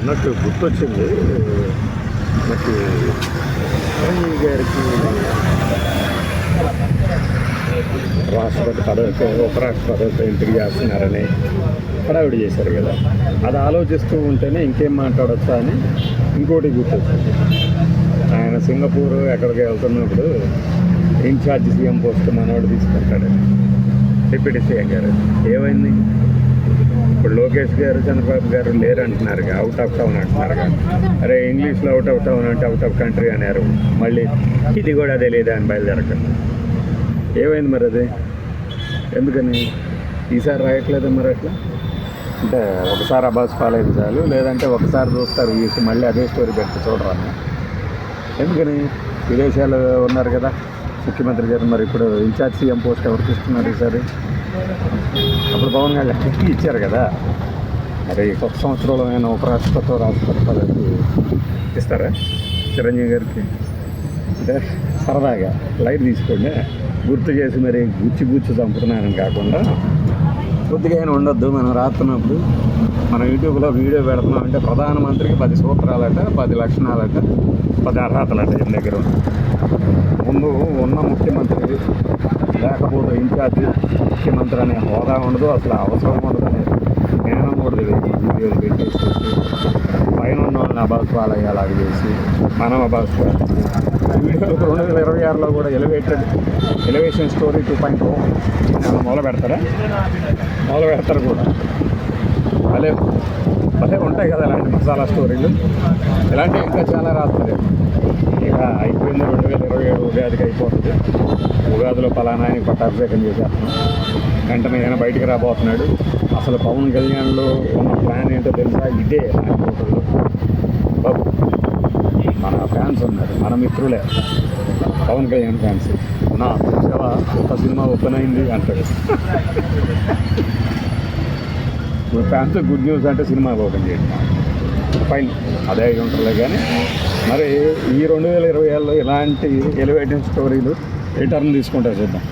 అన్నట్టు గుర్తొచ్చింది నాకు చిరంజీవి గారికి రాష్ట్రపతి పదవితో ఉపరాష్ట్రపతి పదవితో ఎంపిక చేస్తున్నారని హడావిడి చేశారు కదా. అది ఆలోచిస్తూ ఉంటేనే ఇంకేం మాట్లాడొచ్చా అని ఇంకోటి గుర్తొచ్చింది. ఆయన సింగపూర్ ఎక్కడికి వెళ్తున్నప్పుడు ఇన్ఛార్జ్ సీఎం పోస్ట్ మనవాడు తీసుకుంటాడు, డిప్యూటీ సీఎం గారు. ఏమైంది ఇప్పుడు లోకేష్ గారు చంద్రబాబు గారు లేరు అంటున్నారుగా, అవుట్ ఆఫ్ టౌన్ అంటున్నారుగా. అరే ఇంగ్లీష్లో అవుట్ ఆఫ్ టౌన్ అంటే అవుట్ ఆఫ్ కంట్రీ అన్నారు. మళ్ళీ ఇది కూడా తెలియదా అని బయలుదేరకండి. ఏమైంది మరి అది? ఎందుకని ఈసారి రాయట్లేదు మరి అట్లా? అంటే ఒకసారి అబాస్ పాలైతే చాలు, లేదంటే ఒకసారి చూస్తారు చూసి మళ్ళీ అదే స్టోరీ పెట్టి చూడరాను. ఎందుకని? విదేశాలు ఉన్నారు కదా ముఖ్యమంత్రి గారు, మరి ఇప్పుడు ఇన్ఛార్జ్ సీఎం పోస్ట్ ఎవరికి ఇస్తున్నారు ఈసారి? అప్పుడు పవన్ కళ్యాణ్ ఇచ్చారు కదా. మరి కొత్త సంవత్సరంలో ఆయన ఉపరాష్ట్రపతి రాష్ట్రపతి పదవి ఇస్తారా చిరంజీవి గారికి? అంటే సరదాగా లైట్ తీసుకోండి, గుర్తు చేసి మరి గుచ్చి చంపుతున్నానని కాకుండా కొద్దిగా అయినా ఉండొద్దు. మనం రాస్తున్నప్పుడు మనం యూట్యూబ్లో వీడియో పెడుతున్నామంటే ప్రధానమంత్రికి 10 సూత్రాలట, 10 లక్షణాలట, 10 అర్హతలట ఈయన దగ్గర. ముందు ఉన్న ముఖ్యమంత్రి లేకపోతే ఇన్ఛార్జి ముఖ్యమంత్రి అనే హోదా ఉండదు, అసలు అవసరం ఉండదు అనేది జ్ఞానం కూడా తెలియదు. ఈ వీడియోలు పెట్టేసి పైన ఉన్న వాళ్ళని అబాస్ పాలయ్యేలాగా చేసి మనం అబాస్ వీడియోలు 2026లో కూడా ఎలివేషన్ స్టోరీ 2.0 మొదలు పెడతారు కూడా. భలే ఉంటాయి కదా ఇలాంటి మసాలా స్టోరీలు. ఇలాంటివి ఇంకా చాలా రాస్తారు. ఇక అయిపోయింది 2027 ఉగాదికి అయిపోతుంది. ఉగాదిలో పలానా ఆయన పట్టాభిషేకం చేసేస్తున్నాం, వెంటనే ఆయన బయటికి రాబోతున్నాడు. అసలు పవన్ కళ్యాణ్లో ఉన్న ప్లాన్ ఏంటో తెలుసా? ఇదే హోటల్లో బాబు మన ఫ్యాన్స్ ఉన్నారు, మన మిత్రులే పవన్ కళ్యాణ్ ఫ్యాన్స్. నా చూసావా ఒక సినిమా ఓపెన్ అయింది అంటాడు. ఫ్యాన్స్ గుడ్ న్యూస్ అంటే సినిమా ఓపెన్ చేయండి ఫైన్, అదే ఉంటుందిలే. కానీ మరి ఈ 2027లో ఇలాంటి ఎలివేటింగ్ స్టోరీలు ఏ టర్న్ తీసుకుంటారు చూద్దాం.